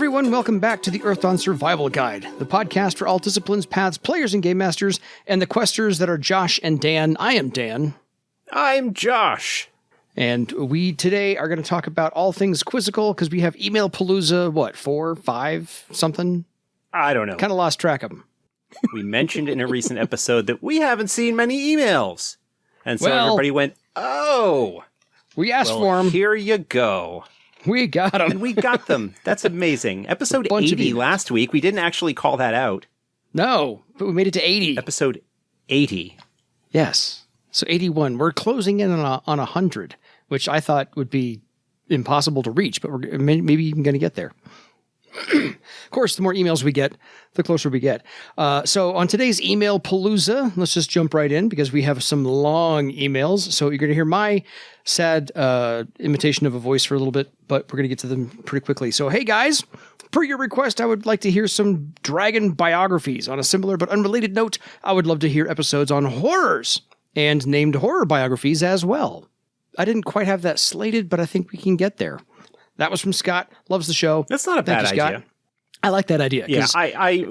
everyone, welcome back to the Earthdawn Survival Guide, the podcast for all disciplines, paths, players, and game masters, and the questers that are Josh and Dan. I am Dan. I'm Josh. And we today are going to talk about all things quizzical, because we have Email Palooza, 4, 5, something? I don't know. Kind of lost track of them. We mentioned in a recent episode that we haven't seen many emails. And so everybody went, oh. We asked for them. Here you go. We got them. And we got them. That's amazing. Episode 80 last week. We didn't actually call that out. No, but we made it to 80. Episode 80. Yes. So 81. We're closing in on 100, which I thought would be impossible to reach, but we're maybe even going to get there. Of course, the more emails we get, the closer we get. So on today's Email Palooza, let's just jump right in because we have some long emails. So you're going to hear my sad imitation of a voice for a little bit, but we're going to get to them pretty quickly. So, hey guys, per your request, I would like to hear some dragon biographies. On a similar but unrelated note, I would love to hear episodes on horrors and named horror biographies as well. I didn't quite have that slated, but I think we can get there. That was from Scott. Loves the show. That's not a bad idea. I like that idea. Yeah, I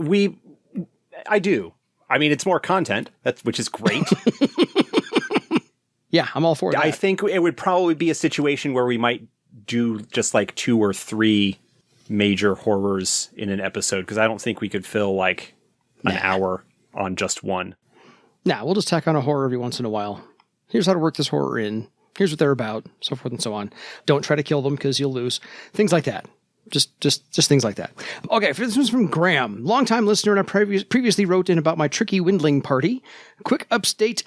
do. I mean, it's more content, which is great. Yeah, I'm all for that. I think it would probably be a situation where we might do just like 2 or 3 major horrors in an episode, because I don't think we could fill like an hour on just one. Nah, we'll just tack on a horror every once in a while. Here's how to work this horror in. Here's what they're about, so forth and so on. Don't try to kill them because you'll lose. Things like that. Just things like that. Okay, this one's from Graham. Longtime listener, and I previously wrote in about my tricky windling party. Quick update.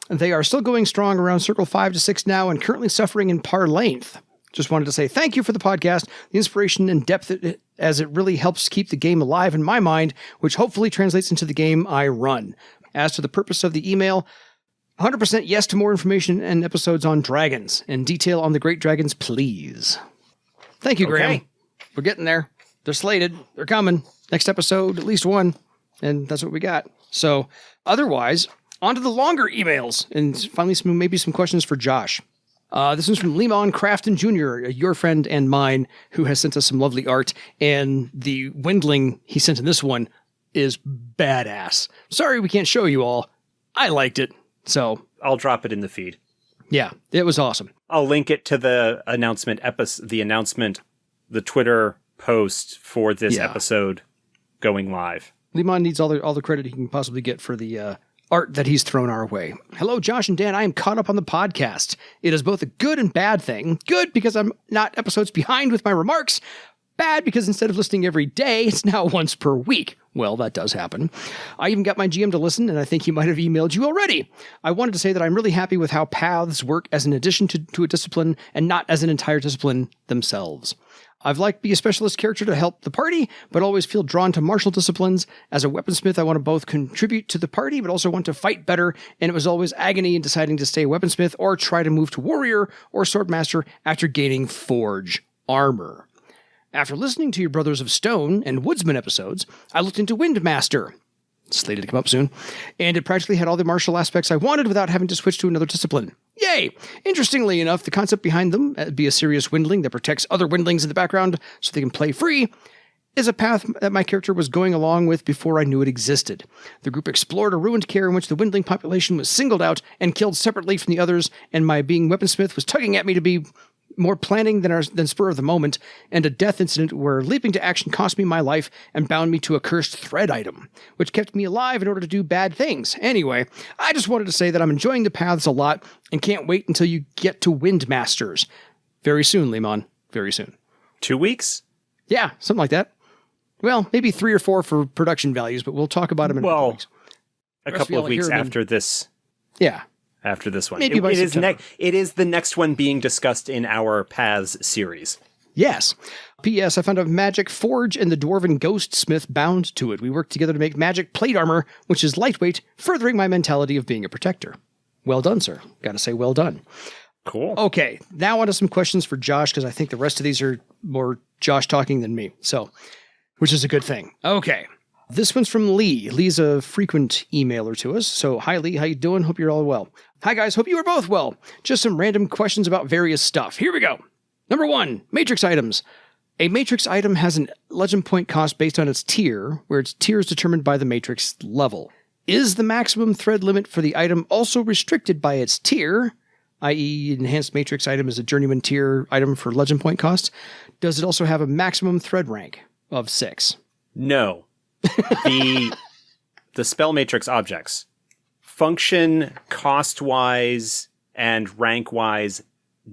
They are still going strong around circle 5 to 6 now and currently suffering in par length. Just wanted to say thank you for the podcast, the inspiration and depth, as it really helps keep the game alive in my mind, which hopefully translates into the game I run. As to the purpose of the email, 100% yes to more information and episodes on dragons, and detail on the great dragons, please. Thank you, Graham. Okay. We're getting there. They're slated. They're coming. Next episode, at least one. And that's what we got. So, otherwise, on to the longer emails. And finally, maybe some questions for Josh. This one's from Lemon Crafton Jr., your friend and mine, who has sent us some lovely art. And the windling he sent in this one is badass. Sorry we can't show you all. I liked it. So I'll drop it in the feed. Yeah, it was awesome. I'll link it to the announcement, the Twitter post for this episode going live. Lemon needs all the credit he can possibly get for the art that he's thrown our way. Hello, Josh and Dan. I am caught up on the podcast. It is both a good and bad thing. Good because I'm not episodes behind with my remarks. Bad because instead of listening every day, it's now once per week. Well, that does happen. I even got my GM to listen, and I think he might have emailed you already. I wanted to say that I'm really happy with how paths work as an addition to a discipline and not as an entire discipline themselves. I've liked be a specialist character to help the party, but always feel drawn to martial disciplines. As a weaponsmith, I want to both contribute to the party, but also want to fight better, and it was always agony in deciding to stay a weaponsmith or try to move to warrior or swordmaster after gaining forge armor. After listening to your Brothers of Stone and Woodsman episodes, I looked into Windmaster, slated to come up soon, and it practically had all the martial aspects I wanted without having to switch to another discipline. Yay! Interestingly enough, the concept behind them, be a serious windling that protects other windlings in the background so they can play free, is a path that my character was going along with before I knew it existed. The group explored a ruined care in which the windling population was singled out and killed separately from the others, and my being weaponsmith was tugging at me to be more planning than spur of the moment, and a death incident where leaping to action cost me my life and bound me to a cursed thread item, which kept me alive in order to do bad things. Anyway, I just wanted to say that I'm enjoying the paths a lot and can't wait until you get to Windmasters. Very soon, Lemon. Very soon. 2 weeks? Yeah, something like that. Well, maybe 3 or 4 for production values, but we'll talk about them in a couple weeks. A couple of weeks after this. Yeah. After this one. Maybe by September. It is the next one being discussed in our Paths series. Yes. P.S. I found a magic forge and the dwarven ghostsmith bound to it. We worked together to make magic plate armor, which is lightweight, furthering my mentality of being a protector. Well done, sir. Gotta say well done. Cool. Okay, now on to some questions for Josh, because I think the rest of these are more Josh talking than me, which is a good thing. Okay. This one's from Lee. Lee's a frequent emailer to us. So, hi Lee, how you doing? Hope you're all well. Hi guys, hope you are both well. Just some random questions about various stuff. Here we go. Number 1, Matrix items. A matrix item has a legend point cost based on its tier, where its tier is determined by the matrix level. Is the maximum thread limit for the item also restricted by its tier, i.e. enhanced matrix item is a journeyman tier item for legend point costs? Does it also have a maximum thread rank of 6? No. The spell matrix objects function cost-wise and rank-wise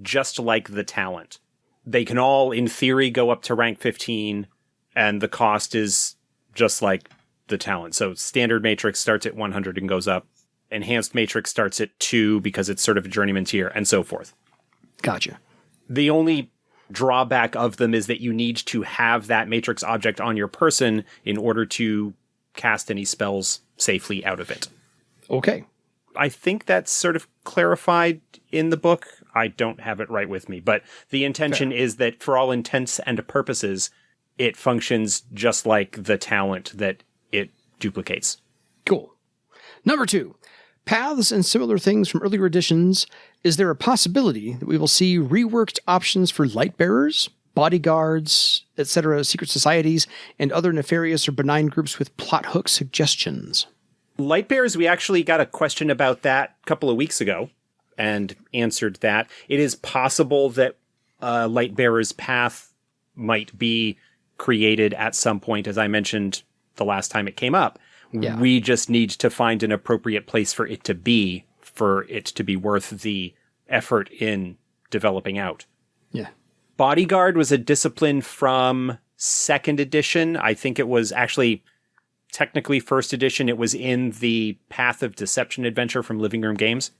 just like the talent. They can all, in theory, go up to rank 15, and the cost is just like the talent. So standard matrix starts at 100 and goes up. Enhanced matrix starts at 2 because it's sort of a journeyman tier, and so forth. Gotcha. The only drawback of them is that you need to have that matrix object on your person in order to cast any spells safely out of it. Okay. I think that's sort of clarified in the book. I don't have it right with me, but the intention is that for all intents and purposes, it functions just like the talent that it duplicates. Cool. Number 2, paths and similar things from earlier editions. Is there a possibility that we will see reworked options for Lightbearers, Bodyguards, etc., secret societies, and other nefarious or benign groups with plot hook suggestions? Lightbearers, we actually got a question about that a couple of weeks ago and answered that. It is possible that Lightbearers' path might be created at some point, as I mentioned the last time it came up. Yeah. We just need to find an appropriate place for it to be worth the effort in developing out. Yeah. Bodyguard was a discipline from 2nd edition. I think it was actually technically 1st edition. It was in the Path of Deception adventure from Living Room Games.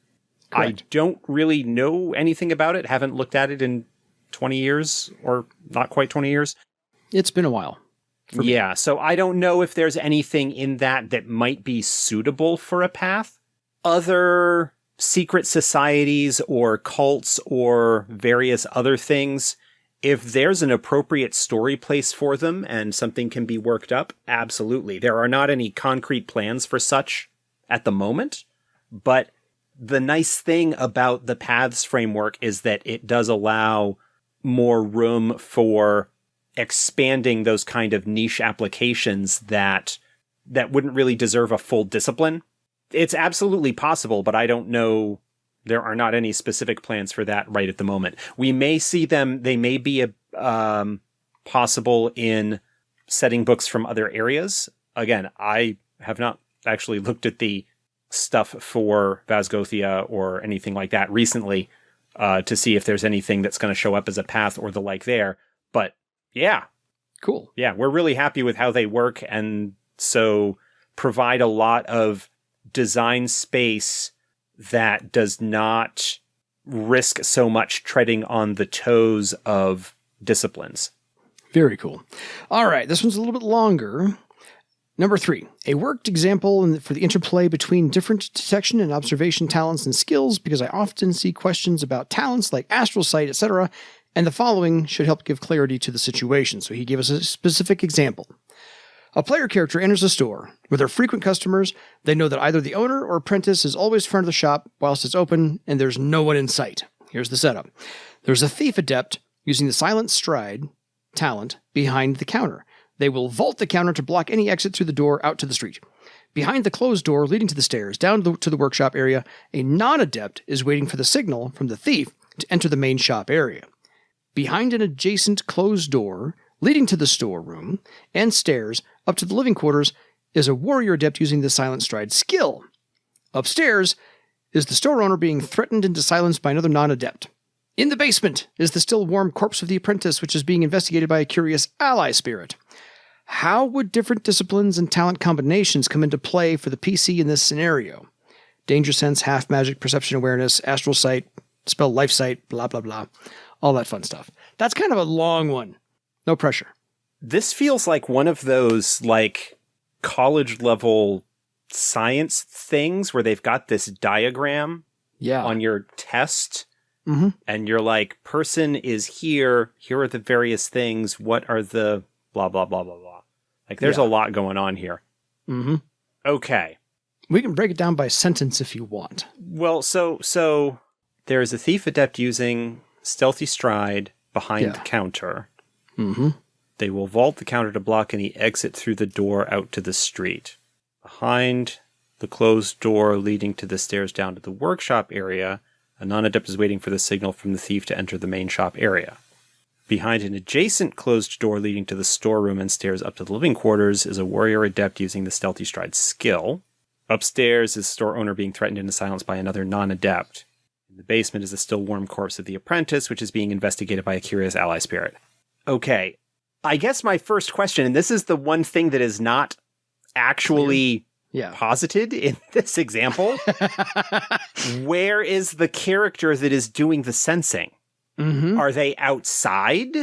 Correct. I don't really know anything about it. Haven't looked at it in 20 years, or not quite 20 years. It's been a while. Yeah, so I don't know if there's anything in that might be suitable for a path. Other secret societies or cults or various other things, if there's an appropriate story place for them and something can be worked up, absolutely. There are not any concrete plans for such at the moment, but the nice thing about the paths framework is that it does allow more room for expanding those kind of niche applications that wouldn't really deserve a full discipline. It's absolutely possible, but I don't know. There are not any specific plans for that right at the moment. We may see them. They may be possible in setting books from other areas. Again, I have not actually looked at the stuff for Vasgothia or anything like that recently to see if there's anything that's going to show up as a path or the like there. But yeah. Cool. Yeah, we're really happy with how they work, and so provide a lot of design space that does not risk so much treading on the toes of disciplines. Very cool. All right, this one's a little bit longer. Number 3, a worked example for the interplay between different detection and observation talents and skills, because I often see questions about talents like Astral Sight, etc., and the following should help give clarity to the situation. So he gave us a specific example. A player character enters a store. With their frequent customers, they know that either the owner or apprentice is always in front of the shop whilst it's open and there's no one in sight. Here's the setup. There's a thief adept using the silent stride talent behind the counter. They will vault the counter to block any exit through the door out to the street. Behind the closed door leading to the stairs down to the workshop area, a non-adept is waiting for the signal from the thief to enter the main shop area. Behind an adjacent closed door leading to the storeroom and stairs up to the living quarters is a warrior adept using the silent stride skill. Upstairs is the store owner being threatened into silence by another non-adept. In the basement is the still warm corpse of the apprentice, which is being investigated by a curious ally spirit. How would different disciplines and talent combinations come into play for the PC in this scenario? Danger sense, half magic, perception awareness, astral sight, spell life sight, blah, blah, blah. All that fun stuff. That's kind of a long one. No pressure. This feels like one of those college level science things where they've got this diagram on your test. Mm-hmm. And you're like, person is here. Here are the various things. What are the blah, blah, blah, blah, blah. There's a lot going on here. Mm-hmm. Okay. We can break it down by sentence if you want. Well, so there is a thief adept using stealthy stride behind the counter. Mm-hmm. They will vault the counter to block any exit through the door out to the street. Behind the closed door leading to the stairs down to the workshop area, a non-adept is waiting for the signal from the thief to enter the main shop area. Behind an adjacent closed door leading to the storeroom and stairs up to the living quarters is a warrior adept using the Stealthy Stride skill. Upstairs is store owner being threatened into silence by another non-adept. In the basement is the still warm corpse of the apprentice, which is being investigated by a curious ally spirit. Okay, I guess my first question, and this is the one thing that is not actually posited in this example, where is the character that is doing the sensing? Mm-hmm. Are they outside?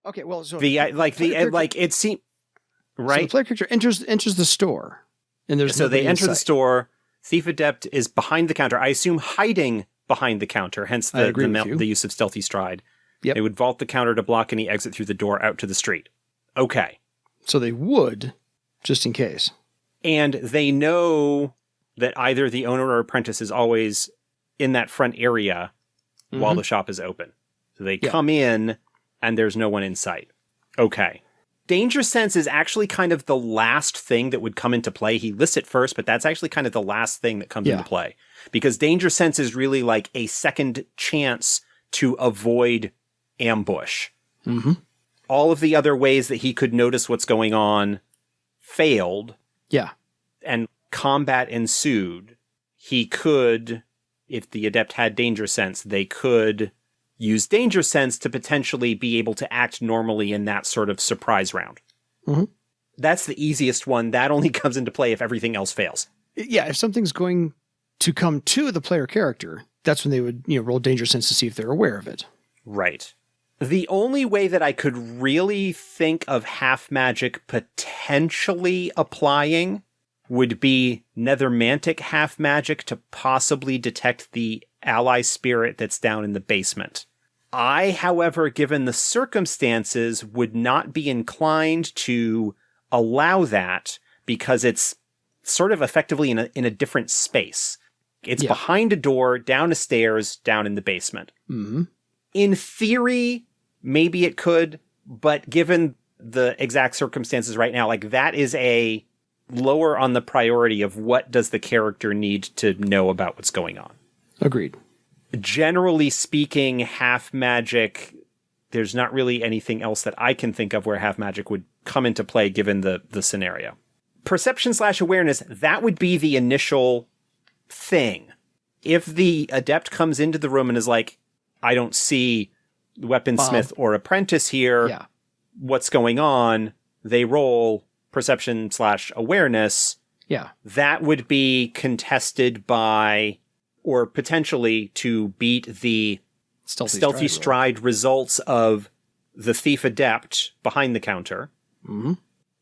Okay, well, so it seems right. So the player character enters the store, and there's they enter the store. Thief adept is behind the counter. I assume hiding behind the counter. Hence the use of Stealthy Stride. Yep. They would vault the counter to block any exit through the door out to the street. Okay. So they would, just in case. And they know that either the owner or apprentice is always in that front area while the shop is open. So they come in and there's no one in sight. Okay. Danger sense is actually kind of the last thing that would come into play. He lists it first, but that's actually kind of the last thing that comes into play. Because danger sense is really like a second chance to avoid ambush. Mm-hmm. All of the other ways that he could notice what's going on failed. Yeah. And combat ensued. He could, if the adept had danger sense, they could use danger sense to potentially be able to act normally in that sort of surprise round. Mm-hmm. That's the easiest one. That only comes into play if everything else fails. Yeah, if something's going to come to the player character, that's when they would roll danger sense to see if they're aware of it. Right. The only way that I could really think of half magic potentially applying would be nethermantic half magic to possibly detect the ally spirit that's down in the basement. I, however, given the circumstances, would not be inclined to allow that because it's sort of effectively in a different space. It's behind a door, down a stairs, down in the basement. Mm-hmm. In theory, maybe it could, but given the exact circumstances right now, like that is a lower on the priority of what does the character need to know about what's going on. Agreed. Generally speaking, half magic, there's not really anything else that I can think of where half magic would come into play given the scenario. Perception/awareness, that would be the initial thing. If the adept comes into the room and is like, I don't see weaponsmith or apprentice here. Yeah. What's going on? They roll perception/awareness. Yeah. That would be contested by, or potentially to beat the stealthy stride results of the thief adept behind the counter. Mm-hmm.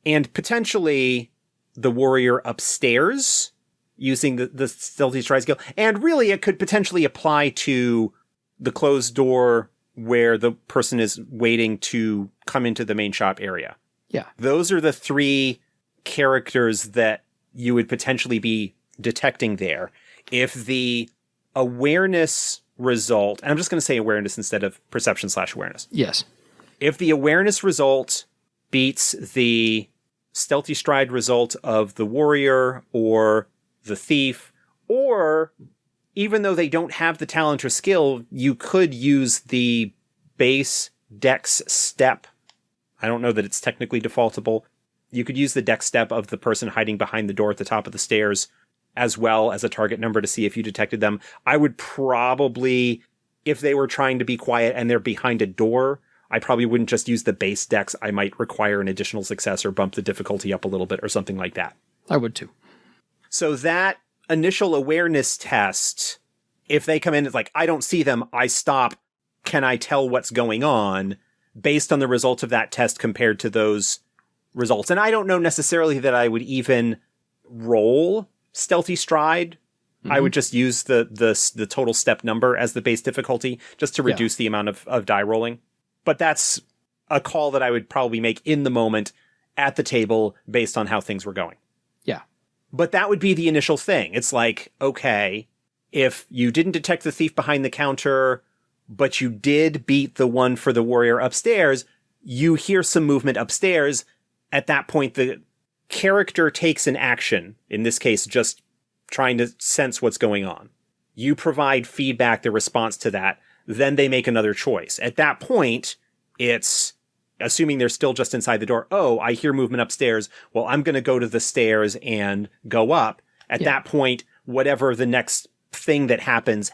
And potentially the warrior upstairs using the stealthy stride skill. And really it could potentially apply to the closed door where the person is waiting to come into the main shop area. Yeah. Those are the three characters that you would potentially be detecting there. If the awareness result, and I'm just going to say awareness instead of perception/awareness. Yes. If the awareness result beats the stealthy stride result of the warrior or the thief, or even though they don't have the talent or skill, you could use the base dex step. I don't know that it's technically defaultable. You could use the dex step of the person hiding behind the door at the top of the stairs as well as a target number to see if you detected them. I would probably, if they were trying to be quiet and they're behind a door, I probably wouldn't just use the base dex. I might require an additional success or bump the difficulty up a little bit or something like that. I would too. So that initial awareness test, if they come in, it's like, I don't see them, I stop, can I tell what's going on based on the results of that test compared to those results? And I don't know necessarily that I would even roll stealthy stride. I would just use the total step number as the base difficulty just to reduce the amount of die rolling. But that's a call that I would probably make in the moment at the table based on how things were going. Yeah. But that would be the initial thing. It's like, okay, if you didn't detect the thief behind the counter, but you did beat the one for the warrior upstairs, you hear some movement upstairs. At that point, the character takes an action, in this case, just trying to sense what's going on. You provide feedback, the response to that, then they make another choice. At that point, it's assuming they're still just inside the door. Oh, I hear movement upstairs. Well, I'm going to go to the stairs and go up. At that point, whatever the next thing that happens,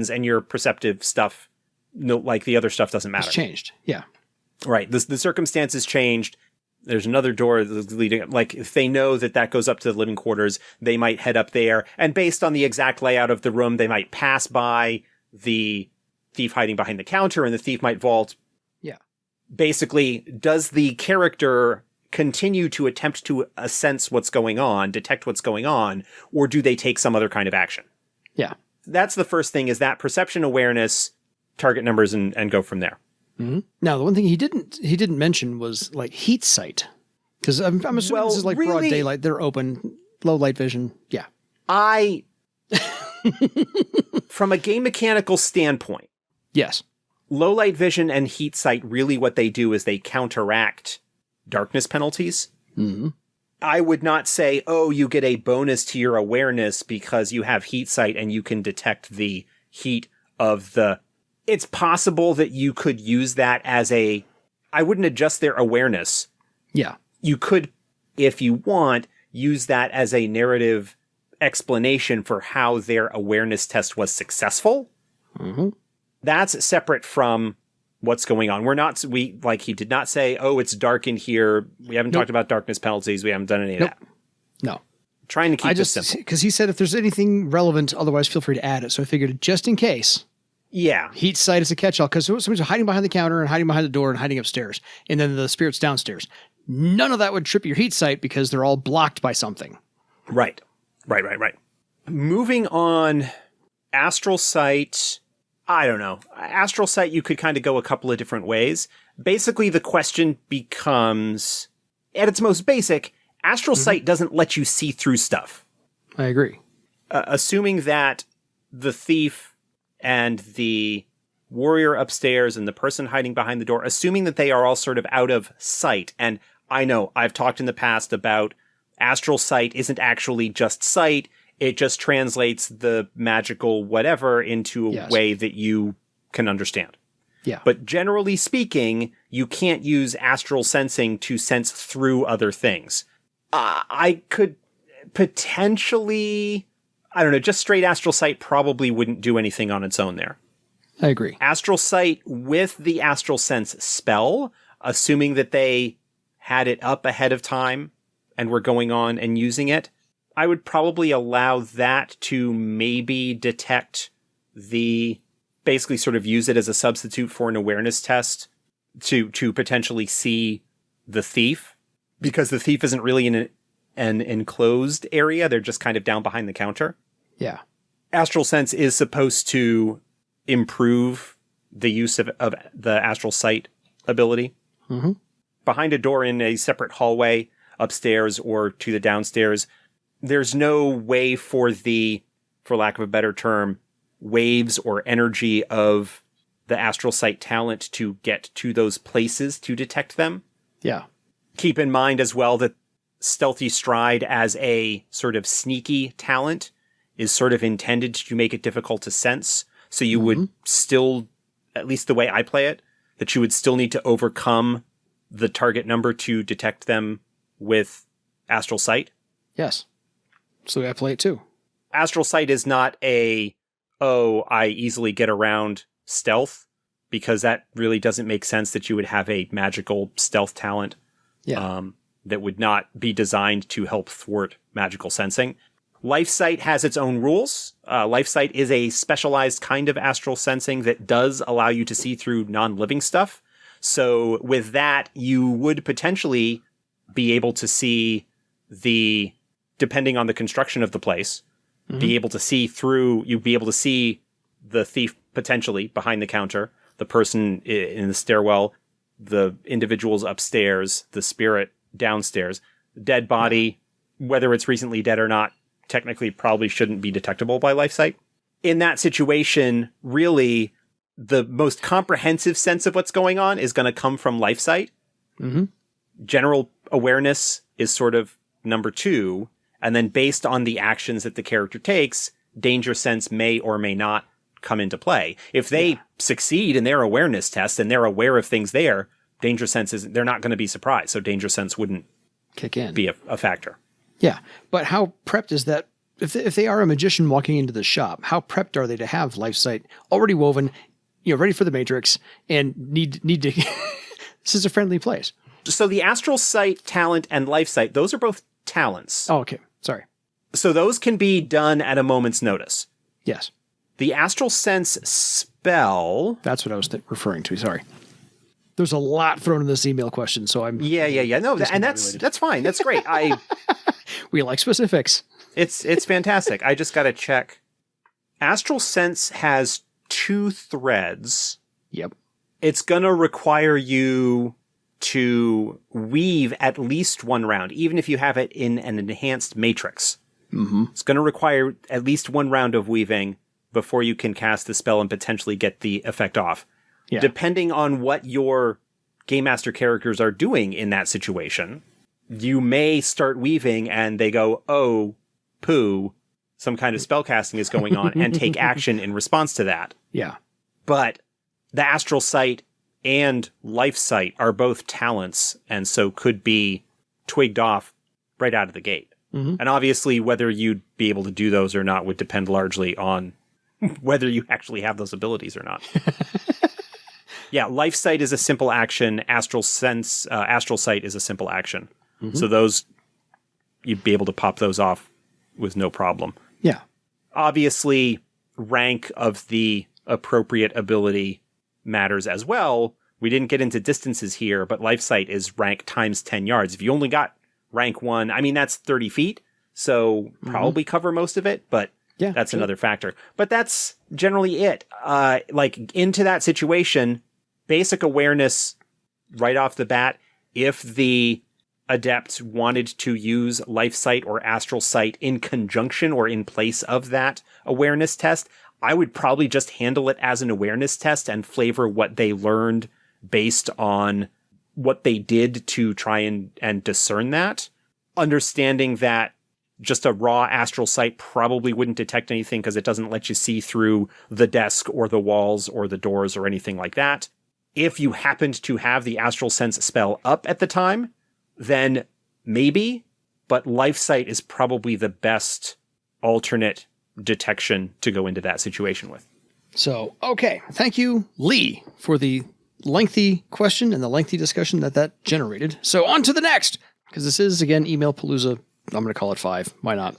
and your perceptive stuff, like the other stuff, doesn't matter. It's changed. Yeah. Right. The circumstances changed. There's another door that's leading, like if they know that goes up to the living quarters, they might head up there. And based on the exact layout of the room, they might pass by the thief hiding behind the counter and the thief might vault. Yeah. Basically, does the character continue to attempt to sense what's going on, detect what's going on, or do they take some other kind of action? Yeah. That's the first thing, is that perception awareness, target numbers, and go from there. Mm-hmm. Now, the one thing he didn't mention was like heat sight, because I'm assuming this is like broad daylight. They're open, low light vision. Yeah. From a game mechanical standpoint, yes, low light vision and heat sight, really what they do is they counteract darkness penalties. Mm-hmm. I would not say, oh, you get a bonus to your awareness because you have heat sight and you can detect the heat of the... It's possible that you could use that as I wouldn't adjust their awareness. Yeah. You could, if you want, use that as a narrative explanation for how their awareness test was successful. Mm-hmm. That's separate from what's going on. He did not say, oh, it's dark in here. We haven't talked about darkness penalties. We haven't done any of that. No. Trying to keep this simple. Because he said if there's anything relevant, otherwise feel free to add it. So I figured just in case. Yeah. Heat sight is a catch-all, because somebody's hiding behind the counter and hiding behind the door and hiding upstairs. And then the spirit's downstairs. None of that would trip your heat sight because they're all blocked by something. Right. Moving on, Astral Sight... I don't know. Astral Sight, you could kind of go a couple of different ways. Basically, the question becomes, at its most basic, Astral Sight doesn't let you see through stuff. I agree. Assuming that the thief and the warrior upstairs and the person hiding behind the door, assuming that they are all sort of out of sight. And I know I've talked in the past about Astral Sight isn't actually just sight. It just translates the magical whatever into a way that you can understand. Yeah. But generally speaking, you can't use astral sensing to sense through other things. I could potentially, I don't know, just straight Astral Sight probably wouldn't do anything on its own there. I agree. Astral Sight with the Astral Sense spell, assuming that they had it up ahead of time and were going on and using it, I would probably allow that to maybe detect basically sort of use it as a substitute for an awareness test to potentially see the thief, because the thief isn't really in an enclosed area. They're just kind of down behind the counter. Yeah. Astral Sense is supposed to improve the use of the Astral Sight ability. Mm-hmm. Behind a door in a separate hallway, upstairs or to the downstairs, there's no way for lack of a better term, waves or energy of the Astral Sight talent to get to those places to detect them. Yeah. Keep in mind as well that Stealthy Stride as a sort of sneaky talent is sort of intended to make it difficult to sense. So you would still, at least the way I play it, that you would still need to overcome the target number to detect them with Astral Sight. Yes. So I play it too. Astral Sight is not I easily get around stealth, because that really doesn't make sense that you would have a magical stealth talent that would not be designed to help thwart magical sensing. Life Sight has its own rules. Life Sight is a specialized kind of astral sensing that does allow you to see through non-living stuff. So with that, you would potentially be able to see depending on the construction of the place, be able to see through, you'd be able to see the thief potentially behind the counter, the person in the stairwell, the individuals upstairs, the spirit downstairs, dead body, whether it's recently dead or not, technically probably shouldn't be detectable by Life Sight. In that situation, really, the most comprehensive sense of what's going on is going to come from Life Sight. Mm-hmm. General awareness is sort of number 2. And then based on the actions that the character takes, danger sense may or may not come into play. If they succeed in their awareness test and they're aware of things there, danger sense is, they're not going to be surprised. So danger sense wouldn't kick in, be a factor. Yeah. But how prepped is that? If they are a magician walking into the shop, how prepped are they to have Life Sight already woven, ready for the Matrix, and need to? This is a friendly place. So the Astral Sight talent and Life Sight, those are both talents. Oh, okay. Sorry. So those can be done at a moment's notice. Yes. The Astral Sense spell. That's what I was referring to. Sorry. There's a lot thrown in this email question, so I'm. Yeah. No, and that's fine. That's great. We like specifics. It's fantastic. I just got to check. Astral Sense has 2 threads. Yep. It's going to require you to weave at least 1 round, even if you have it in an enhanced matrix. Mm-hmm. It's going to require at least 1 round of weaving before you can cast the spell and potentially get the effect off. Yeah. Depending on what your Game Master characters are doing in that situation, you may start weaving and they go, oh, poo, some kind of spell casting is going on, and take action in response to that. Yeah. But the Astral Sight and Life Sight are both talents, and so could be twigged off right out of the gate. Mm-hmm. And obviously, whether you'd be able to do those or not would depend largely on whether you actually have those abilities or not. Yeah, Life Sight is a simple action. Astral Sight is a simple action. Mm-hmm. So those, you'd be able to pop those off with no problem. Yeah. Obviously, rank of the appropriate ability matters as well. We didn't get into distances here, but Life Sight is rank times 10 yards. If you only got rank 1, I mean, that's 30 feet, so probably cover most of it, but that's another factor. But that's generally it. Into that situation, basic awareness right off the bat, if the adept wanted to use Life Sight or Astral Sight in conjunction or in place of that awareness test, I would probably just handle it as an awareness test and flavor what they learned based on what they did to try and discern that. Understanding that just a raw Astral Sight probably wouldn't detect anything because it doesn't let you see through the desk or the walls or the doors or anything like that. If you happened to have the Astral Sense spell up at the time, then maybe, but Life Sight is probably the best alternate detection to go into that situation with. So, okay. Thank you, Lee, for the lengthy question and the lengthy discussion that generated. So on to the next, because this is, again, Email Palooza. I'm going to call it 5. Why not?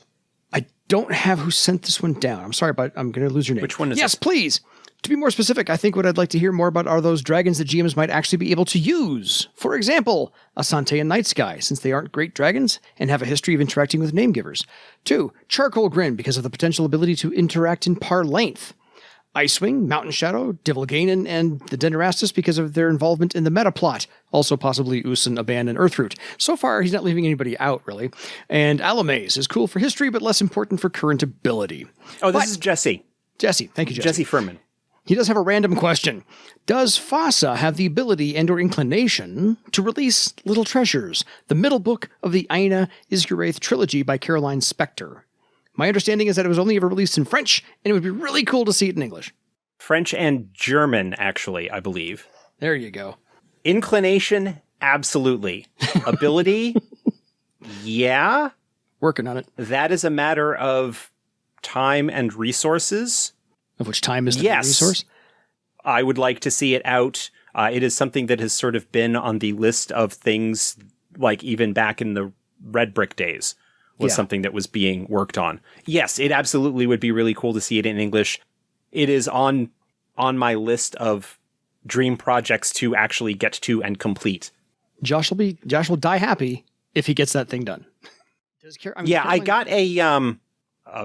I don't have who sent this one down. I'm sorry, but I'm going to lose your name. Which one is Yes, it? Please. To be more specific, I think what I'd like to hear more about are those dragons that GMs might actually be able to use. For example, Asante and Night Sky, since they aren't great dragons and have a history of interacting with name givers. 2, Charcoal Grin, because of the potential ability to interact in par length. Icewing, Mountain Shadow, Divilganen, and the Denarastus because of their involvement in the meta plot. Also possibly Usan, Aban, and Earthroot. So far, he's not leaving anybody out, really. And Alamaze is cool for history, but less important for current ability. Oh, this is Jesse. Jesse. Thank you, Jesse. Jesse Furman. He does have a random question. Does Fasa have the ability and or inclination to release Little Treasures, the middle book of the Aina Isguraith trilogy by Caroline Spector? My understanding is that it was only ever released in French, and it would be really cool to see it in English. French and German, actually, I believe. There you go. Inclination, absolutely. Ability, yeah. Working on it. That is a matter of time and resources. Of which time is the resource? I would like to see it out. It is something that has sort of been on the list of things, like even back in the Red Brick days, was something that was being worked on. Yes, it absolutely would be really cool to see it in English. It is on my list of dream projects to actually get to and complete. Josh will die happy if he gets that thing done. I got a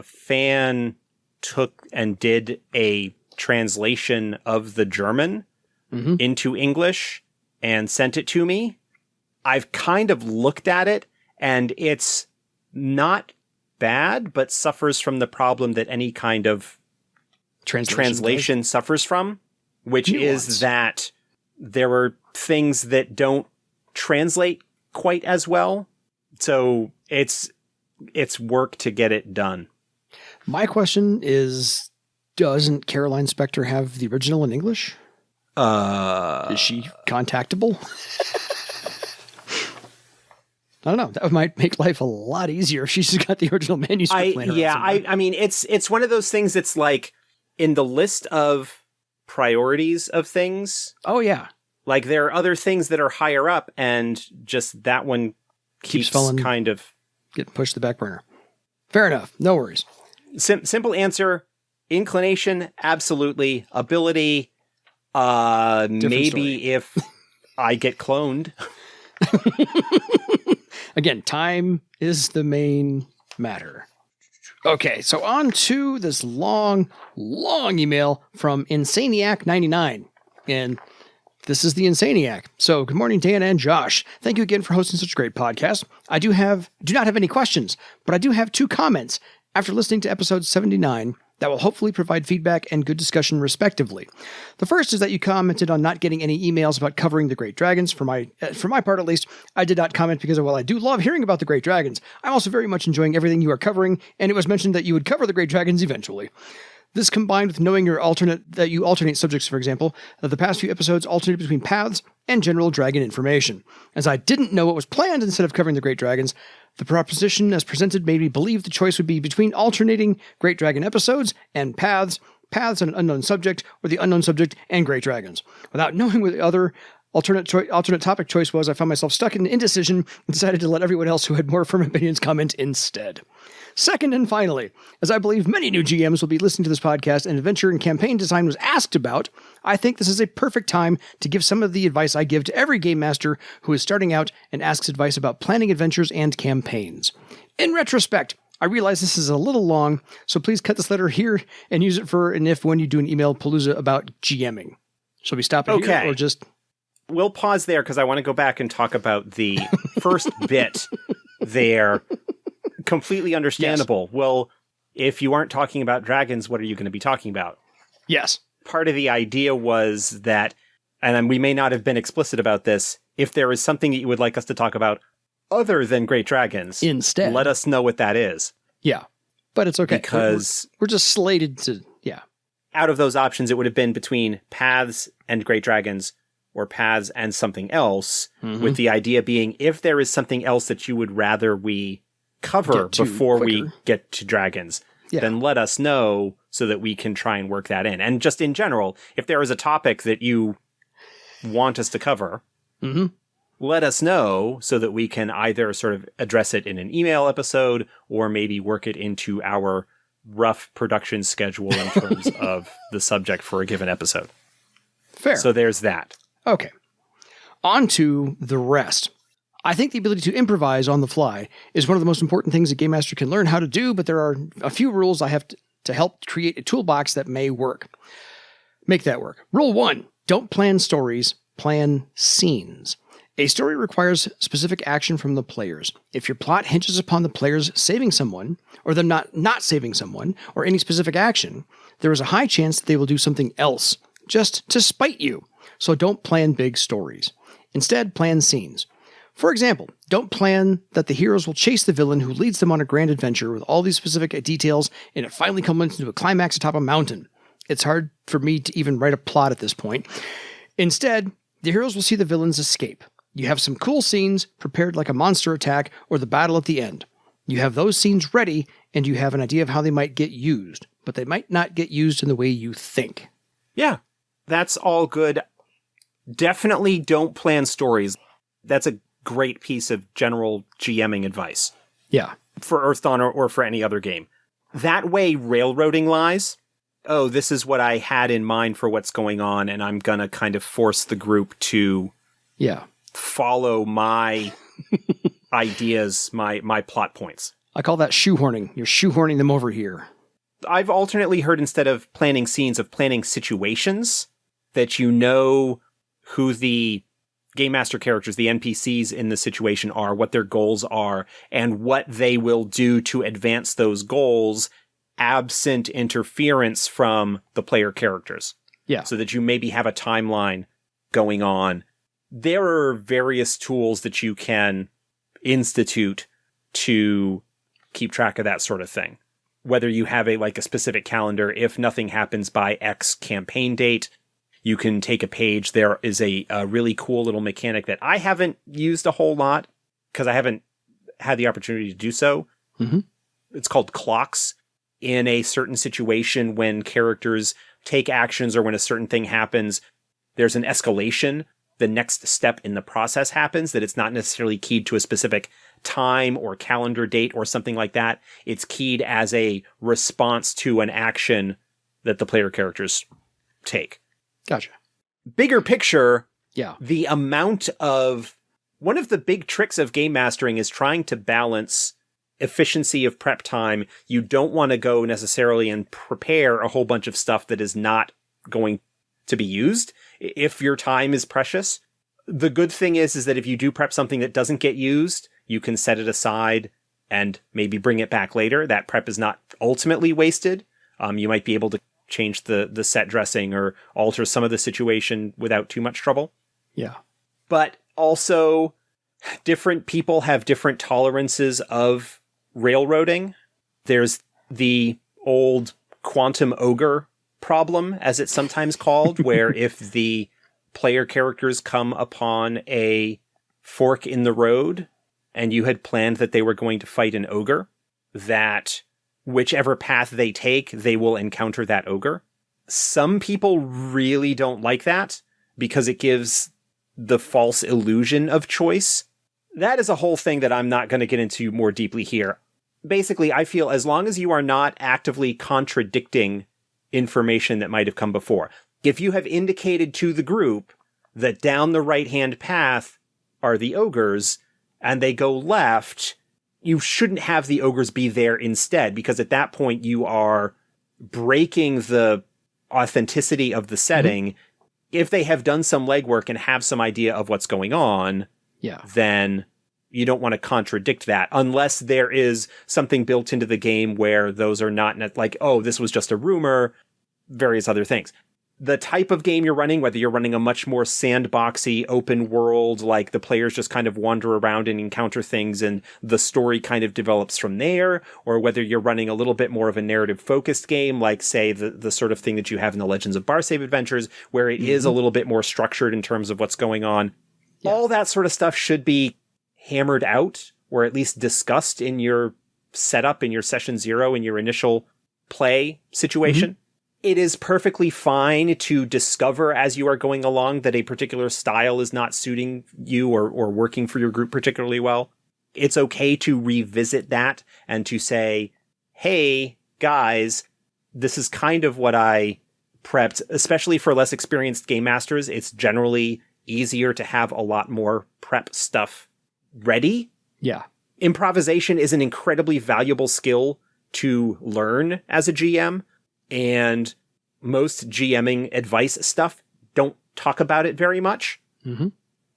fan took and did a translation of the German into English and sent it to me. I've kind of looked at it, and it's not bad, but suffers from the problem that any kind of translation suffers from, which is that there were things that don't translate quite as well. So it's work to get it done. My question is, doesn't Caroline Spector have the original in English? Is she contactable? I don't know. That might make life a lot easier if she's just got the original manuscript. I mean, it's one of those things that's like in the list of priorities of things. Oh, yeah. Like there are other things that are higher up, and just that one keeps falling, kind of getting pushed to the back burner. Fair enough. No worries. Simple answer. Inclination, absolutely. Ability, maybe story. If I get cloned. Again, time is the main matter. Okay, so on to this long email from Insaniac99. And this is the Insaniac. So, good morning, Dan and Josh. Thank you again for hosting such a great podcast. I do not have any questions, but I do have 2 comments after listening to episode 79 that will hopefully provide feedback and good discussion respectively. The first is that you commented on not getting any emails about covering the Great Dragons. For my part, at least, I did not comment because while I do love hearing about the Great Dragons, I'm also very much enjoying everything you are covering, and it was mentioned that you would cover the Great Dragons eventually. This combined with knowing you alternate subjects, for example, the past few episodes alternated between paths and general dragon information. As I didn't know what was planned instead of covering the Great Dragons, the proposition as presented made me believe the choice would be between alternating Great Dragon episodes and paths on an unknown subject, or the unknown subject and Great Dragons. Without knowing what the other alternate topic choice was, I found myself stuck in indecision and decided to let everyone else who had more firm opinions comment instead. Second and finally, as I believe many new GMs will be listening to this podcast and adventure and campaign design was asked about, I think this is a perfect time to give some of the advice I give to every game master who is starting out and asks advice about planning adventures and campaigns. In retrospect, I realize this is a little long, so please cut this letter here and use it for an if when you do an email palooza about GMing. Shall we stop it here or just... We'll pause there because I want to go back and talk about the first bit there. Completely understandable. Yes. Well, if you aren't talking about dragons, what are you going to be talking about? Yes. Part of the idea was that, and we may not have been explicit about this, if there is something that you would like us to talk about other than great dragons, instead, let us know what that is. Yeah. But it's okay. Because we're just slated to, yeah. Out of those options, it would have been between paths and great dragons, or paths and something else, with the idea being if there is something else that you would rather we cover before we get to dragons, then let us know so that we can try and work that in. And just in general, if there is a topic that you want us to cover, let us know so that we can either sort of address it in an email episode or maybe work it into our rough production schedule in terms of the subject for a given episode. Fair. So there's that. Okay. On to the rest. I think the ability to improvise on the fly is one of the most important things a game master can learn how to do, but there are a few rules I have to help create a toolbox that may work. Make that work. Rule 1, don't plan stories, plan scenes. A story requires specific action from the players. If your plot hinges upon the players saving someone, or them not saving someone, or any specific action, there is a high chance that they will do something else, just to spite you. So don't plan big stories. Instead, plan scenes. For example, don't plan that the heroes will chase the villain who leads them on a grand adventure with all these specific details and it finally culminates into a climax atop a mountain. It's hard for me to even write a plot at this point. Instead, the heroes will see the villains escape. You have some cool scenes prepared like a monster attack or the battle at the end. You have those scenes ready and you have an idea of how they might get used, but they might not get used in the way you think. Yeah, that's all good. Definitely don't plan stories. That's a great piece of general GMing advice. Yeah. For Earthdawn or for any other game. That way, railroading lies. Oh, this is what I had in mind for what's going on, and I'm going to kind of force the group to follow my ideas, my plot points. I call that shoehorning. You're shoehorning them over here. I've alternately heard instead of planning scenes, of planning situations, that you know who the Game Master characters, the NPCs in the situation are, what their goals are, and what they will do to advance those goals absent interference from the player characters. Yeah. So that you maybe have a timeline going on. There are various tools that you can institute to keep track of that sort of thing. Whether you have a specific calendar, if nothing happens by X campaign date, you can take a page. There is a really cool little mechanic that I haven't used a whole lot because I haven't had the opportunity to do so. Mm-hmm. It's called clocks. In a certain situation, when characters take actions or when a certain thing happens, there's an escalation. The next step in the process happens, that it's not necessarily keyed to a specific time or calendar date or something like that. It's keyed as a response to an action that the player characters take. Gotcha. Bigger picture, Yeah. the amount of... One of the big tricks of game mastering is trying to balance efficiency of prep time. You don't want to go necessarily and prepare a whole bunch of stuff that is not going to be used if your time is precious. The good thing is that if you do prep something that doesn't get used, you can set it aside and maybe bring it back later. That prep is not ultimately wasted. You might be able to change the set dressing or alter some of the situation without too much trouble. Yeah. But also, different people have different tolerances of railroading. There's the old quantum ogre problem, as it's sometimes called, where if the player characters come upon a fork in the road and you had planned that they were going to fight an ogre, that whichever path they take, they will encounter that ogre. Some people really don't like that because it gives the false illusion of choice. That is a whole thing that I'm not going to get into more deeply here. Basically, I feel as long as you are not actively contradicting information that might have come before. If you have indicated to the group that down the right-hand path are the ogres, and they go left, you shouldn't have the ogres be there instead, because at that point you are breaking the authenticity of the setting. Mm-hmm. If they have done some legwork and have some idea of what's going on, then you don't want to contradict that unless there is something built into the game where those are not like, oh, this was just a rumor, various other things. The type of game you're running, whether you're running a much more sandboxy open world, like the players just kind of wander around and encounter things and the story kind of develops from there, or whether you're running a little bit more of a narrative focused game, like say the sort of thing that you have in the Legends of Barsave Adventures, where it is a little bit more structured in terms of what's going on. Yeah. All that sort of stuff should be hammered out, or at least discussed in your setup, in your session 0, in your initial play situation. Mm-hmm. It is perfectly fine to discover as you are going along that a particular style is not suiting you or working for your group particularly well. It's okay to revisit that and to say, hey, guys, this is kind of what I prepped, especially for less experienced game masters. It's generally easier to have a lot more prep stuff ready. Yeah. Improvisation is an incredibly valuable skill to learn as a GM. And most GMing advice stuff don't talk about it very much. Mm-hmm.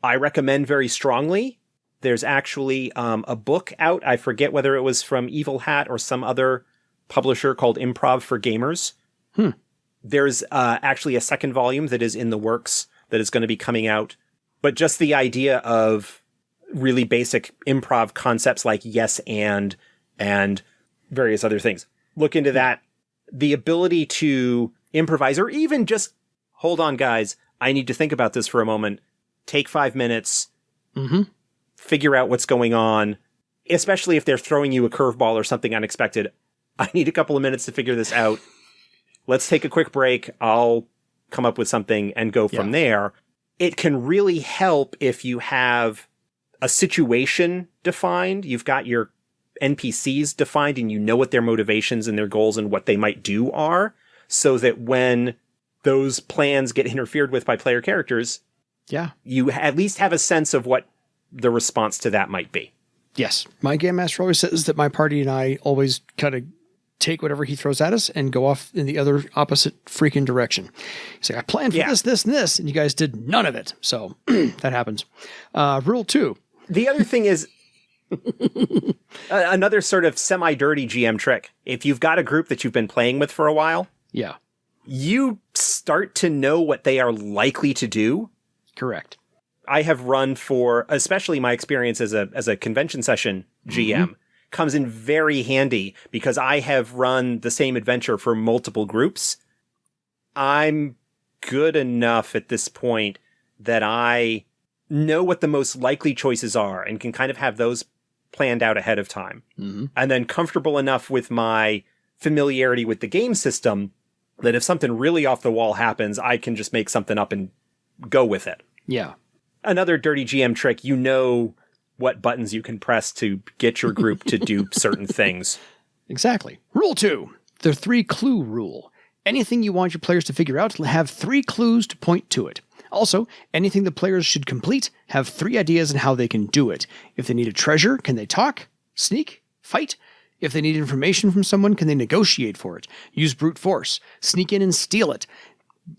I recommend very strongly. There's actually a book out. I forget whether it was from Evil Hat or some other publisher called Improv for Gamers. There's actually a second volume that is in the works that is going to be coming out. But just the idea of really basic improv concepts like yes and various other things. Look into that. The ability to improvise, or even just, hold on, guys, I need to think about this for a moment. Take 5 minutes, figure out what's going on, especially if they're throwing you a curveball or something unexpected. I need a couple of minutes to figure this out. Let's take a quick break. I'll come up with something and go from there. It can really help if you have a situation defined. You've got your NPCs defined and you know what their motivations and their goals and what they might do are, so that when those plans get interfered with by player characters, you at least have a sense of what the response to that might be. Yes. My game master always says that my party and I always kind of take whatever he throws at us and go off in the other opposite freaking direction. He's like, I planned for this, and this, and you guys did none of it. So that happens. Rule 2. The other thing is, another sort of semi-dirty GM trick. If you've got a group that you've been playing with for a while, you start to know what they are likely to do. Correct. I have run for, especially my experience as a convention session GM, comes in very handy because I have run the same adventure for multiple groups. I'm good enough at this point that I know what the most likely choices are and can kind of have those planned out ahead of time. And then comfortable enough with my familiarity with the game system that if something really off the wall happens, I can just make something up and go with it. Yeah. Another dirty GM trick, you know what buttons you can press to get your group to do certain things. Exactly. Rule 2, the 3-clue rule. Anything you want your players to figure out, have 3 clues to point to it. Also, anything the players should complete, have 3 ideas on how they can do it. If they need a treasure, can they talk, sneak, fight? If they need information from someone, can they negotiate for it? Use brute force, sneak in and steal it.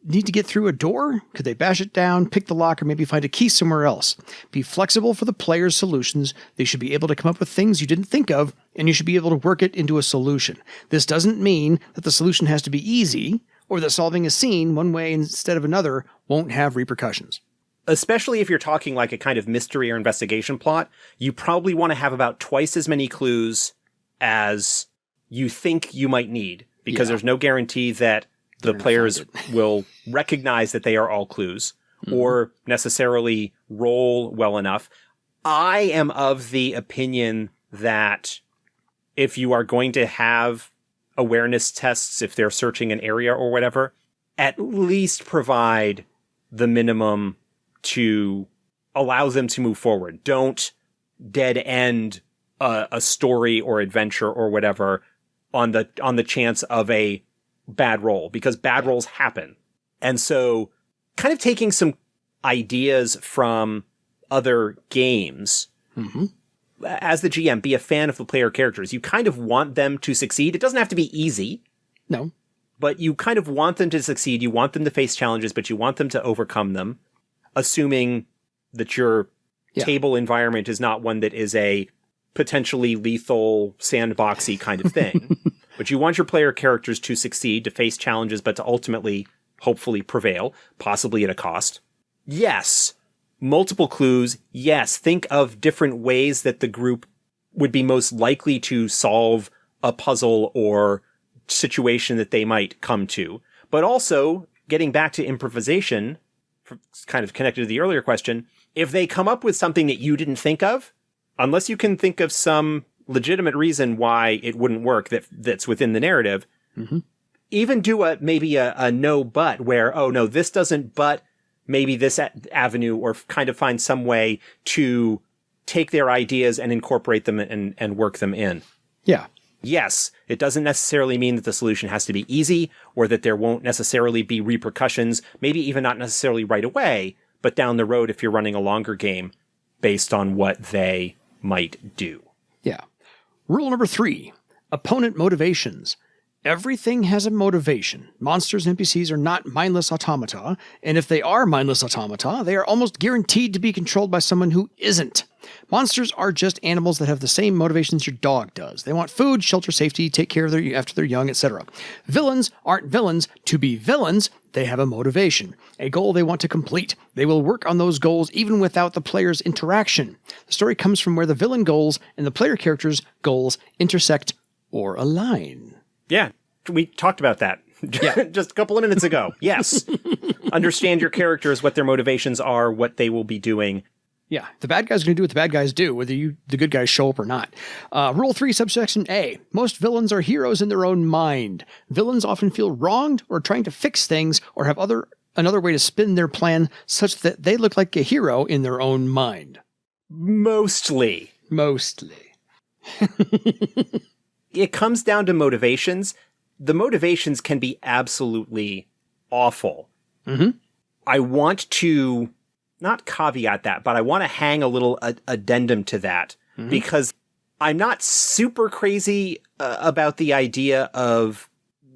Need to get through a door? Could they bash it down, pick the lock, or maybe find a key somewhere else? Be flexible for the players' solutions. They should be able to come up with things you didn't think of, and you should be able to work it into a solution. This doesn't mean that the solution has to be easy, or that solving a scene one way instead of another won't have repercussions. Especially if you're talking like a kind of mystery or investigation plot, you probably want to have about twice as many clues as you think you might need, because there's no guarantee that the players will recognize that they are all clues or necessarily roll well enough. I am of the opinion that if you are going to have awareness tests, if they're searching an area or whatever, at least provide the minimum to allow them to move forward. Don't dead end a story or adventure or whatever on the chance of a bad roll, because bad rolls happen. And so kind of taking some ideas from other games, as the GM, be a fan of the player characters. You kind of want them to succeed. It doesn't have to be easy. No. But you kind of want them to succeed. You want them to face challenges, but you want them to overcome them, assuming that your table environment is not one that is a potentially lethal, sandboxy kind of thing. But you want your player characters to succeed, to face challenges, but to ultimately, hopefully, prevail, possibly at a cost. Yes. Multiple clues. Yes. Think of different ways that the group would be most likely to solve a puzzle or situation that they might come to. But also, getting back to improvisation, kind of connected to the earlier question, if they come up with something that you didn't think of, unless you can think of some legitimate reason why it wouldn't work that's within the narrative, even do maybe a no but, where, oh no, this doesn't, but maybe this avenue, or kind of find some way to take their ideas and incorporate them and work them in. Yeah. Yes, it doesn't necessarily mean that the solution has to be easy, or that there won't necessarily be repercussions, maybe even not necessarily right away, but down the road if you're running a longer game based on what they might do. Yeah. Rule number 3, opponent motivations. Everything has a motivation. Monsters and NPCs are not mindless automata, and if they are mindless automata, they are almost guaranteed to be controlled by someone who isn't. Monsters are just animals that have the same motivations your dog does. They want food, shelter, safety, take care of after they're young, etc. Villains aren't villains to be villains. They have a motivation, a goal they want to complete. They will work on those goals even without the player's interaction. The story comes from where the villain goals and the player character's goals intersect or align. Yeah, we talked about that just a couple of minutes ago. Yes. Understand your characters, what their motivations are, what they will be doing. Yeah, the bad guy's going to do what the bad guys do, whether the good guys show up or not. Rule 3, subsection A. Most villains are heroes in their own mind. Villains often feel wronged or trying to fix things or have another way to spin their plan such that they look like a hero in their own mind. Mostly. It comes down to motivations. The motivations can be absolutely awful. I want to not caveat that, but I want to hang a little addendum to that, because I'm not super crazy about the idea of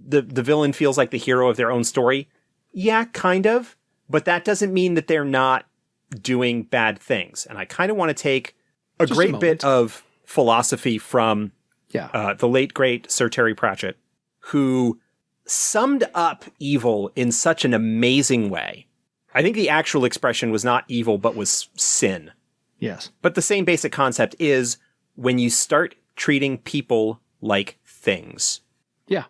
the villain feels like the hero of their own story. Yeah, kind of. But that doesn't mean that they're not doing bad things. And I kind of want to take a great bit of philosophy from the late, great Sir Terry Pratchett, who summed up evil in such an amazing way. I think the actual expression was not evil, but was sin. Yes. But the same basic concept is when you start treating people like things. Yeah,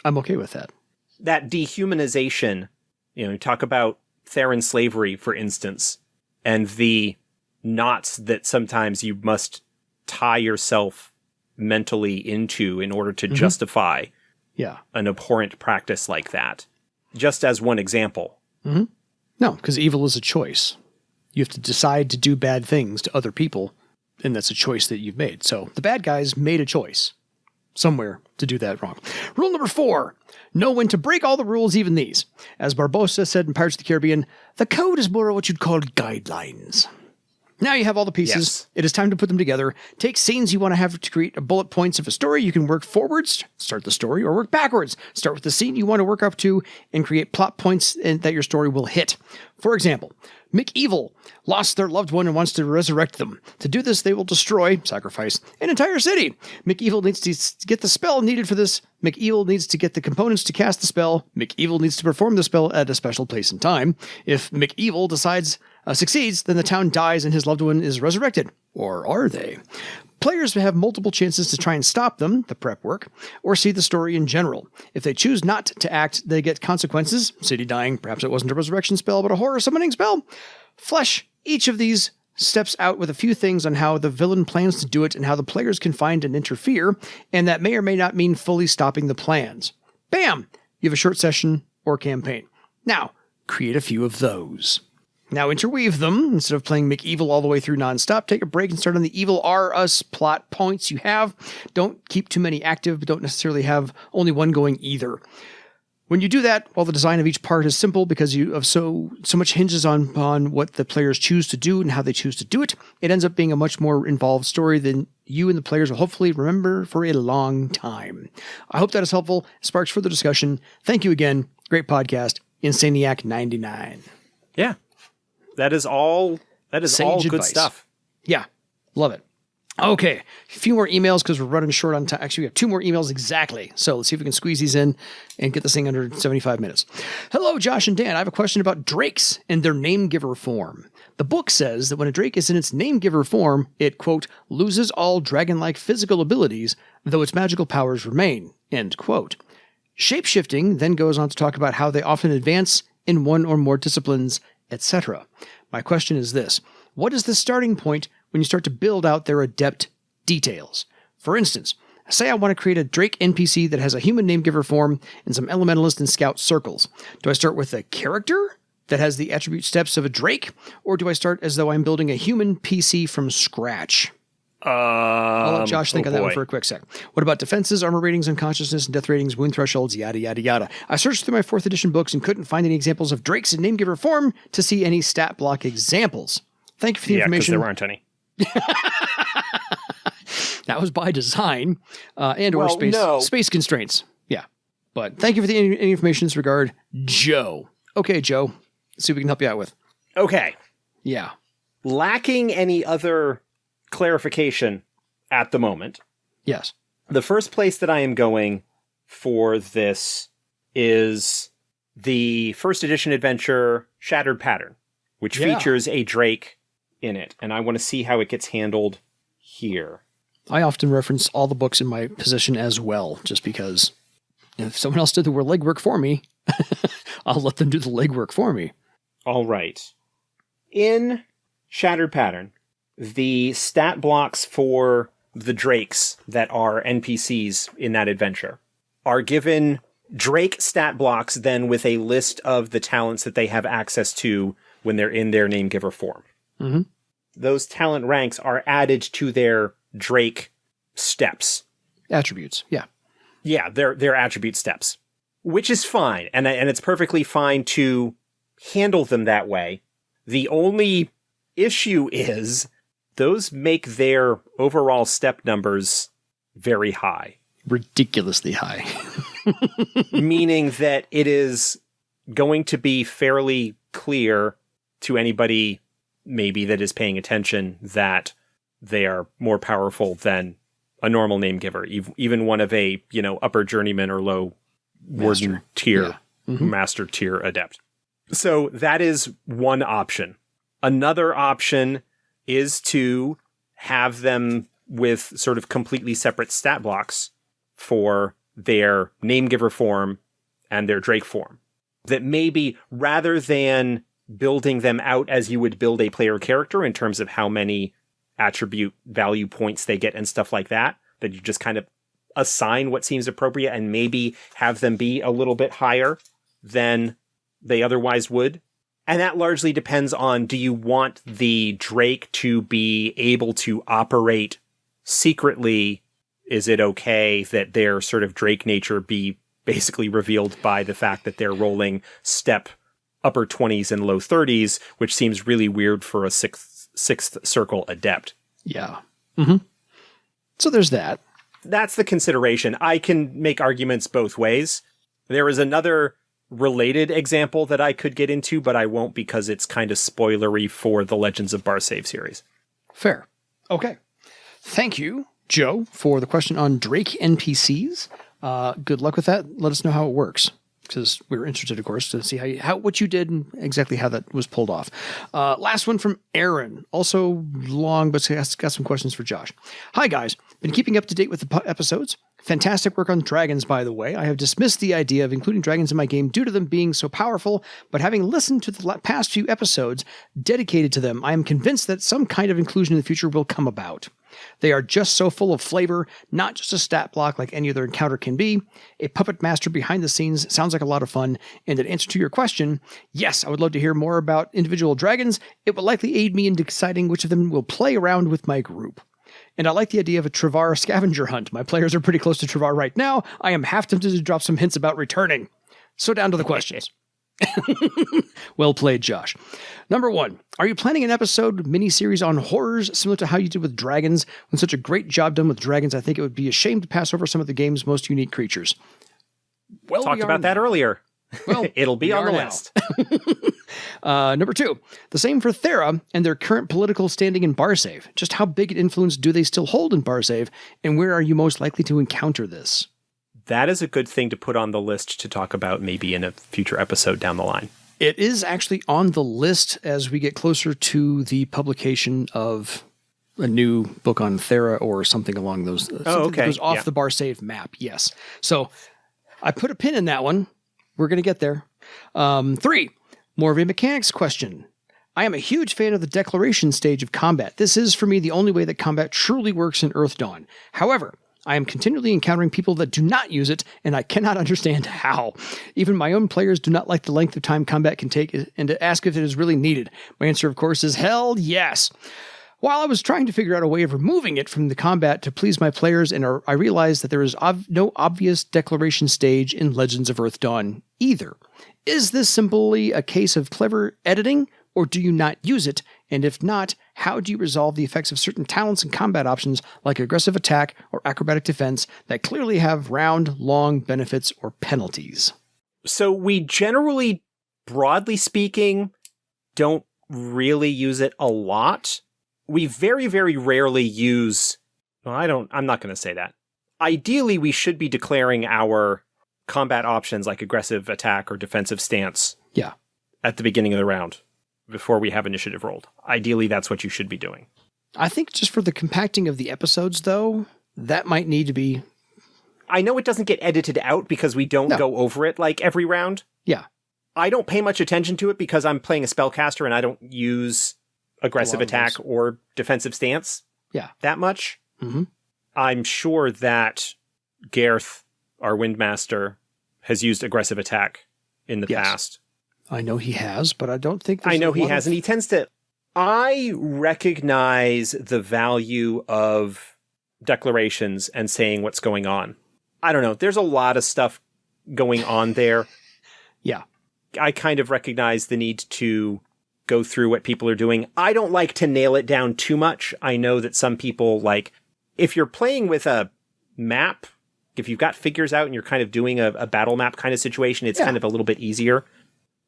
I'm okay with that. That dehumanization, you talk about Theron slavery, for instance, and the knots that sometimes you must tie yourself mentally into in order to justify an abhorrent practice like that. Just as one example. Mm-hmm. No, because evil is a choice. You have to decide to do bad things to other people, and that's a choice that you've made. So the bad guys made a choice somewhere to do that wrong. Rule number 4, know when to break all the rules, even these. As Barbossa said in Pirates of the Caribbean, the code is more what you'd call guidelines. Now you have all the pieces. Yes. It is time to put them together. Take scenes you want to have to create bullet points of a story. You can work forwards, start the story, or work backwards. Start with the scene you want to work up to and create plot points that your story will hit. For example, McEvil lost their loved one and wants to resurrect them. To do this, they will destroy, sacrifice, an entire city. McEvil needs to get the spell needed for this. McEvil needs to get the components to cast the spell. McEvil needs to perform the spell at a special place and time. If McEvil succeeds, then the town dies and his loved one is resurrected. Or are they? Players have multiple chances to try and stop them, the prep work, or see the story in general. If they choose not to act, they get consequences. City dying, perhaps it wasn't a resurrection spell, but a horror summoning spell. Flesh each of these steps out with a few things on how the villain plans to do it and how the players can find and interfere, and that may or may not mean fully stopping the plans. Bam! You have a short session or campaign. Now, create a few of those. Now interweave them. Instead of playing McEvil all the way through nonstop, take a break and start on the evil are us plot points you have. Don't keep too many active, but don't necessarily have only one going either. When you do that, while the design of each part is simple because you have so much hinges on what the players choose to do and how they choose to do it, it ends up being a much more involved story than you and the players will hopefully remember for a long time. I hope that is helpful, sparks further discussion. Thank you again. Great podcast. Insaniac 99. Yeah. That is all good advice. stuff. Yeah. Love it. Okay. A few more emails because we're running short on time. Actually, we have 2 more emails exactly. So let's see if we can squeeze these in and get this thing under 75 minutes. Hello, Josh and Dan. I have a question about drakes and their name giver form. The book says that when a drake is in its name giver form, it, quote, loses all dragon-like physical abilities, though its magical powers remain, end quote. Shapeshifting then goes on to talk about how they often advance in one or more disciplines, etc. My question is this. What is the starting point when you start to build out their adept details? For instance, say I want to create a Drake NPC that has a human name giver form and some elementalist and scout circles. Do I start with a character that has the attribute steps of a Drake, or do I start as though I'm building a human PC from scratch? I'll let Josh think on that one for a quick sec. What about defenses, armor ratings, unconsciousness, and death ratings, wound thresholds, yada, yada, yada? I searched through my 4th edition books and couldn't find any examples of Drakes in name giver form to see any stat block examples. Thank you for the information. Yeah, because there aren't any. That was by design or space constraints. Yeah. But thank you for the information in this regard, Joe. Okay, Joe. Let's see what we can help you out with. Okay. Yeah. Lacking any other clarification at the moment. Yes. The first place that I am going for this is the 1st edition adventure Shattered Pattern, which features a Drake in it. And I want to see how it gets handled here. I often reference all the books in my position as well, just because if someone else did the legwork for me, I'll let them do the legwork for me. All right. In Shattered Pattern, the stat blocks for the Drakes that are NPCs in that adventure are given Drake stat blocks then with a list of the talents that they have access to when they're in their name giver form. Mm-hmm. Those talent ranks are added to their Drake steps. Attributes, yeah. Yeah, their attribute steps, which is fine. And it's perfectly fine to handle them that way. The only issue is those make their overall step numbers very high. Ridiculously high. Meaning that it is going to be fairly clear to anybody maybe that is paying attention that they are more powerful than a normal name giver, even one of a, upper journeyman or low warden tier, master tier adept. So that is one option. Another option is to have them with sort of completely separate stat blocks for their name giver form and their Drake form. That maybe rather than building them out as you would build a player character in terms of how many attribute value points they get and stuff like that, that you just kind of assign what seems appropriate and maybe have them be a little bit higher than they otherwise would. And that largely depends on, do you want the Drake to be able to operate secretly? Is it okay that their sort of Drake nature be basically revealed by the fact that they're rolling step upper 20s and low 30s, which seems really weird for a sixth circle adept. Yeah. Mm-hmm. So there's that. That's the consideration. I can make arguments both ways. There is another related example that I could get into, but I won't because it's kind of spoilery for the Legends of Barsave series. Fair. Okay. Thank you, Joe, for the question on Drake NPCs. Good luck with that. Let us know how it works, because we were interested, of course, to see how what you did and exactly how that was pulled off. Last one from Aaron, also long, but got some questions for Josh. Hi, guys. Been keeping up to date with the episodes. Fantastic work on dragons, by the way. I have dismissed the idea of including dragons in my game due to them being so powerful, but having listened to the past few episodes dedicated to them, I am convinced that some kind of inclusion in the future will come about. They are just so full of flavor, not just a stat block like any other encounter can be. A puppet master behind the scenes sounds like a lot of fun. And in answer to your question, yes, I would love to hear more about individual dragons. It will likely aid me in deciding which of them will play around with my group. And I like the idea of a Travar scavenger hunt. My players are pretty close to Travar right now. I am half tempted to drop some hints about returning. So down to the questions. Well played, Josh. Number 1, are you planning an episode miniseries on horrors similar to how you did with dragons? When such a great job done with dragons, I think it would be a shame to pass over some of the game's most unique creatures. Well, talked about that earlier. Well, it'll be on the list. Number 2, the same for Thera and their current political standing in Barsave. Just how big an influence do they still hold in Barsave, and where are you most likely to encounter this? That is a good thing to put on the list to talk about maybe in a future episode down the line. It is actually on the list as we get closer to the publication of a new book on Thera or something along those. That goes off the Barsave map, yes. So I put a pin in that one. We're going to get there. 3, more of a mechanics question. I am a huge fan of the declaration stage of combat. This is, for me, the only way that combat truly works in Earthdawn. However, I am continually encountering people that do not use it, and I cannot understand how. Even my own players do not like the length of time combat can take and to ask if it is really needed. My answer, of course, is hell yes. While I was trying to figure out a way of removing it from the combat to please my players, and I realized that there is no obvious declaration stage in Legends of Earthdawn either. Is this simply a case of clever editing, or do you not use it? And if not, how do you resolve the effects of certain talents and combat options like aggressive attack or acrobatic defense that clearly have round, long benefits or penalties? So we generally, broadly speaking, don't really use it a lot. We very, very rarely use... Well, I'm not going to say that. Ideally, we should be declaring our combat options like aggressive attack or defensive stance at the beginning of the round before we have initiative rolled. Ideally, that's what you should be doing. I think just for the compacting of the episodes, though, that might need to be... I know it doesn't get edited out because we don't go over it like every round. Yeah. I don't pay much attention to it because I'm playing a spellcaster and I don't use aggressive attack or defensive stance that much. Mm-hmm. I'm sure that Gareth, our Windmaster, has used aggressive attack in the past. I know he has, but I don't think... I know he has, and he tends to... I recognize the value of declarations and saying what's going on. I don't know. There's a lot of stuff going on there. Yeah. I kind of recognize the need to go through what people are doing. I don't like to nail it down too much. I know that some people like... If you're playing with a map, if you've got figures out and you're kind of doing a battle map kind of situation, it's kind of a little bit easier.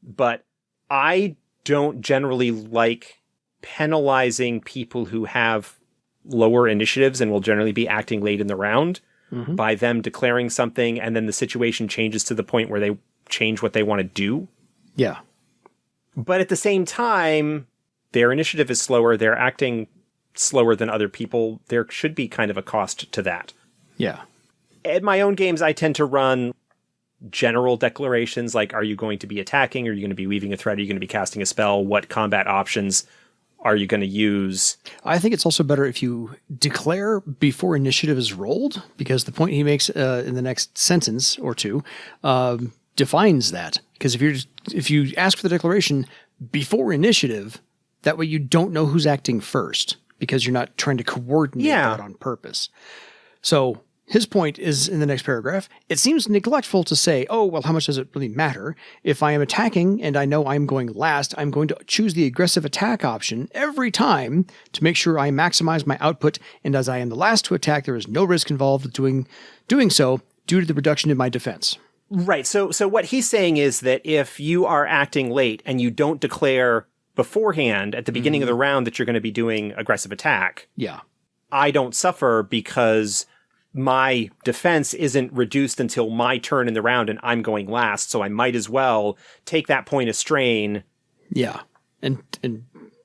But I don't generally like penalizing people who have lower initiatives and will generally be acting late in the round by them declaring something and then the situation changes to the point where they change what they want to do. Yeah. But at the same time, their initiative is slower. They're acting slower than other people. There should be kind of a cost to that. Yeah. At my own games, I tend to run general declarations like, are you going to be attacking? Are you going to be weaving a thread? Are you going to be casting a spell? What combat options are you going to use? I think it's also better if you declare before initiative is rolled, because the point he makes in the next sentence or two defines that. Because if you ask for the declaration before initiative, that way you don't know who's acting first, because you're not trying to coordinate that on purpose. So his point is in the next paragraph. It seems neglectful to say, oh, well, how much does it really matter? If I am attacking and I know I'm going last, I'm going to choose the aggressive attack option every time to make sure I maximize my output. And as I am the last to attack, there is no risk involved with doing so due to the reduction in my defense. Right. So what he's saying is that if you are acting late and you don't declare beforehand at the beginning of the round that you're going to be doing aggressive attack, I don't suffer because my defense isn't reduced until my turn in the round and I'm going last, so I might as well take that point of strain. Yeah, and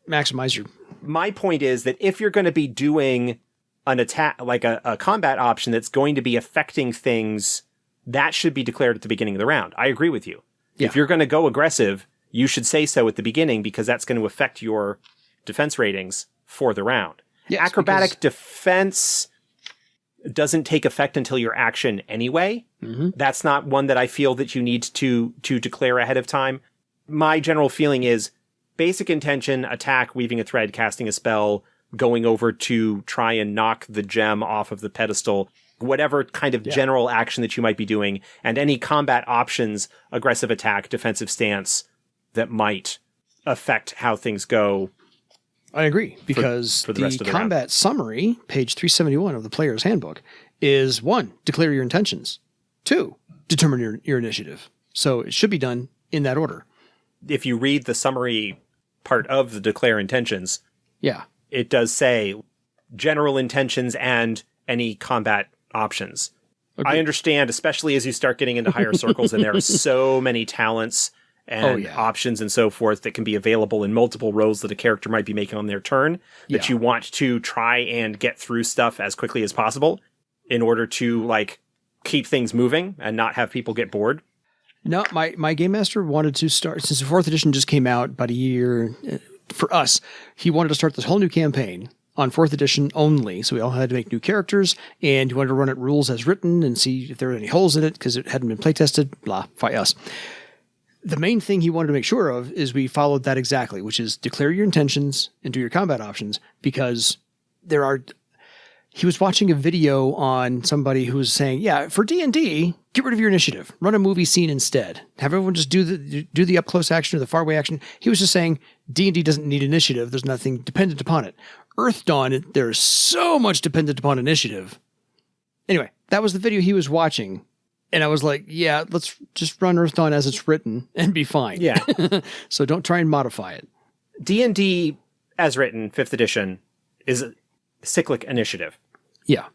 maximize your... My point is that if you're going to be doing an attack, like a combat option that's going to be affecting things, that should be declared at the beginning of the round. I agree with you. Yeah. If you're going to go aggressive, you should say so at the beginning, because that's going to affect your defense ratings for the round. Yes, acrobatic defense doesn't take effect until your action anyway. That's not one that I feel that you need to declare ahead of time. My general feeling is basic intention, attack, weaving a thread, casting a spell, going over to try and knock the gem off of the pedestal, whatever kind of general action that you might be doing, and any combat options, aggressive attack, defensive stance, that might affect how things go. I agree, because for the rest of the combat round. Summary, page 371 of the player's handbook, is 1, declare your intentions. 2, determine your initiative. So it should be done in that order. If you read the summary part of the declare intentions, it does say general intentions and any combat options. Agreed. I understand, especially as you start getting into higher circles, and there are so many talents and options and so forth that can be available in multiple roles that a character might be making on their turn, that you want to try and get through stuff as quickly as possible in order to like keep things moving and not have people get bored. No, my game master wanted to start, since the 4th edition just came out about a year for us, he wanted to start this whole new campaign on 4th edition only. So we all had to make new characters, and he wanted to run it rules as written and see if there were any holes in it because it hadn't been playtested, blah, fight us. The main thing he wanted to make sure of is we followed that exactly, which is declare your intentions and do your combat options, because he was watching a video on somebody who was saying, for D&D, get rid of your initiative, run a movie scene instead. Have everyone just do the up close action or the far away action. He was just saying D&D doesn't need initiative. There's nothing dependent upon it. Earthdawn, there's so much dependent upon initiative. Anyway, that was the video he was watching. And I was like, let's just run Earthdawn as it's written and be fine. Yeah. So don't try and modify it. D&D as written, 5th edition, is a cyclic initiative. Yeah.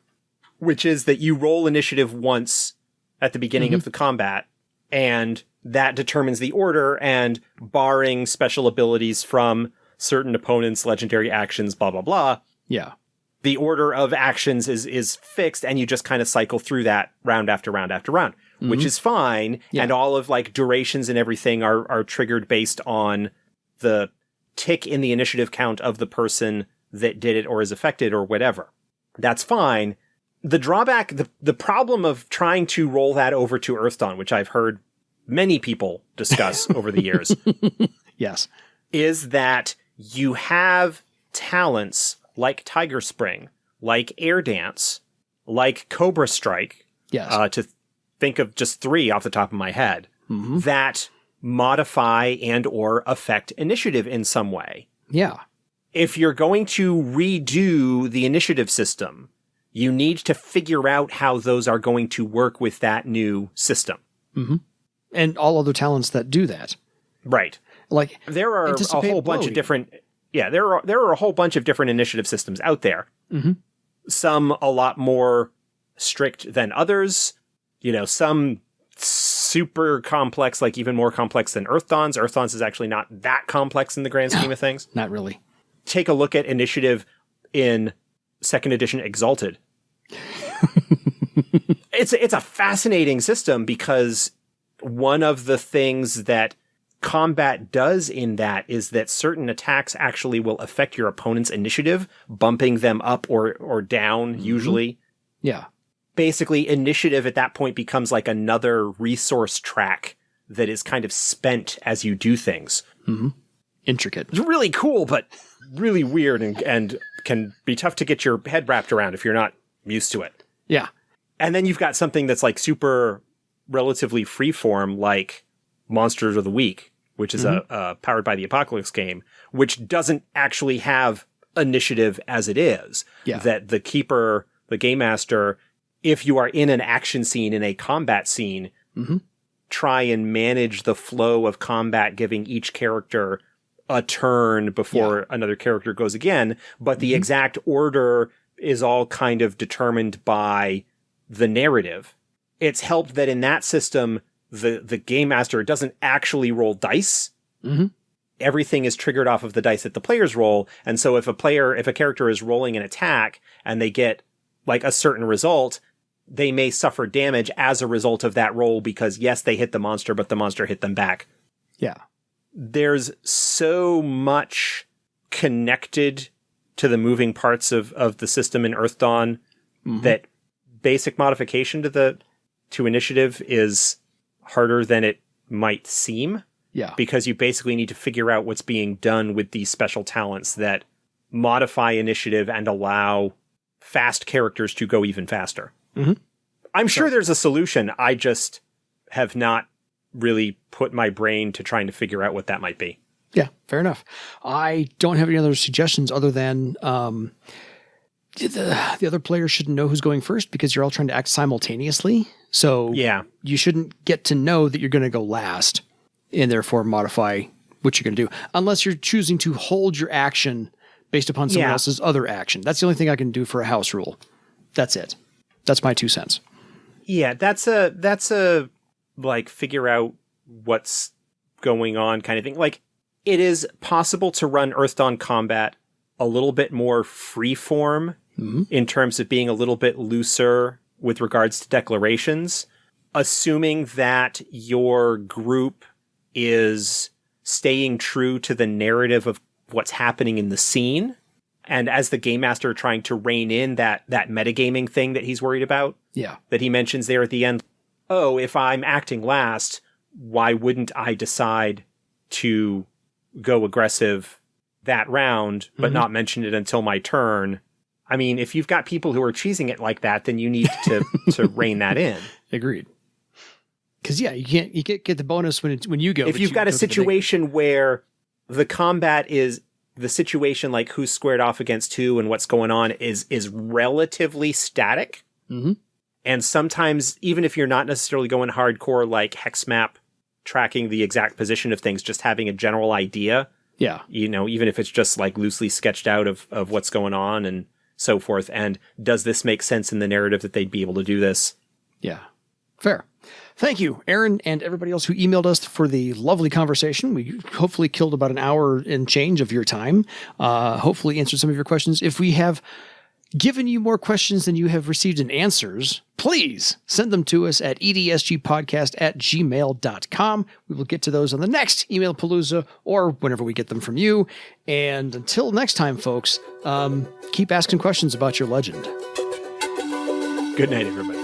Which is that you roll initiative once at the beginning of the combat, and that determines the order, and barring special abilities from certain opponents, legendary actions, blah, blah, blah. Yeah. The order of actions is fixed, and you just kind of cycle through that round after round after round, which is fine. Yeah. And all of like durations and everything are triggered based on the tick in the initiative count of the person that did it or is affected or whatever. That's fine. The drawback, the problem of trying to roll that over to Earthdawn, which I've heard many people discuss over the years, yes, is that you have talents like Tiger Spring, like Air Dance, like Cobra Strike, to think of just 3 off the top of my head, that modify and or affect initiative in some way. Yeah. If you're going to redo the initiative system, you need to figure out how those are going to work with that new system. And all other talents that do that. Right. Like there are a whole bunch of different... Yeah, there are a whole bunch of different initiative systems out there. Some a lot more strict than others. Some super complex, like even more complex than Earthdawn's. Earthdawn's is actually not that complex in the grand scheme of things. Not really. Take a look at initiative in 2nd edition Exalted. It's a fascinating system because one of the things that combat does in that is that certain attacks actually will affect your opponent's initiative, bumping them up or down, usually. Yeah. Basically, initiative at that point becomes like another resource track that is kind of spent as you do things. Mm-hmm. Intricate. It's really cool, but really weird and can be tough to get your head wrapped around if you're not used to it. Yeah. And then you've got something that's like super relatively freeform, like Monsters of the Week, which is a Powered by the Apocalypse game, which doesn't actually have initiative as it is. Yeah. That the keeper, the game master, if you are in an action scene, in a combat scene, try and manage the flow of combat, giving each character a turn before another character goes again. But the exact order is all kind of determined by the narrative. It's helped that in that system, the game master doesn't actually roll dice. Everything is triggered off of the dice that the players roll. And so if a character is rolling an attack and they get like a certain result, they may suffer damage as a result of that roll because yes, they hit the monster, but the monster hit them back. Yeah. There's so much connected to the moving parts of the system in Earthdawn that basic modification to initiative is harder than it might seem. Yeah. Because you basically need to figure out what's being done with these special talents that modify initiative and allow fast characters to go even faster. I'm sure there's a solution. I just have not really put my brain to trying to figure out what that might be. Yeah, fair enough. I don't have any other suggestions other than the other players shouldn't know who's going first because you're all trying to act simultaneously. So you shouldn't get to know that you're going to go last and therefore modify what you're going to do unless you're choosing to hold your action based upon someone else's other action. That's the only thing I can do for a house rule. That's it. That's my 2 cents. Yeah, that's a like figure out what's going on kind of thing. Like it is possible to run Earthdawn combat a little bit more freeform in terms of being a little bit looser with regards to declarations, assuming that your group is staying true to the narrative of what's happening in the scene. And as the game master trying to rein in that metagaming thing that he's worried about, that he mentions there at the end, oh, if I'm acting last, why wouldn't I decide to go aggressive that round, but not mention it until my turn? I mean, if you've got people who are cheesing it like that, then you need to rein that in. Agreed. Because you get the bonus when you go. If you've got a situation where the combat is the situation, like who's squared off against who and what's going on is relatively static. And sometimes, even if you're not necessarily going hardcore, like hex map, tracking the exact position of things, just having a general idea. Yeah. Even if it's just like loosely sketched out of what's going on and so forth. And does this make sense in the narrative that they'd be able to do this? Yeah. Fair. Thank you, Aaron, and everybody else who emailed us for the lovely conversation. We hopefully killed about an hour and change of your time. Hopefully answered some of your questions. If we have given you more questions than you have received in answers, please send them to us at edsgpodcast@gmail.com. We will get to those on the next Email Palooza or whenever we get them from you. And until next time, folks, keep asking questions about your legend. Good night, everybody.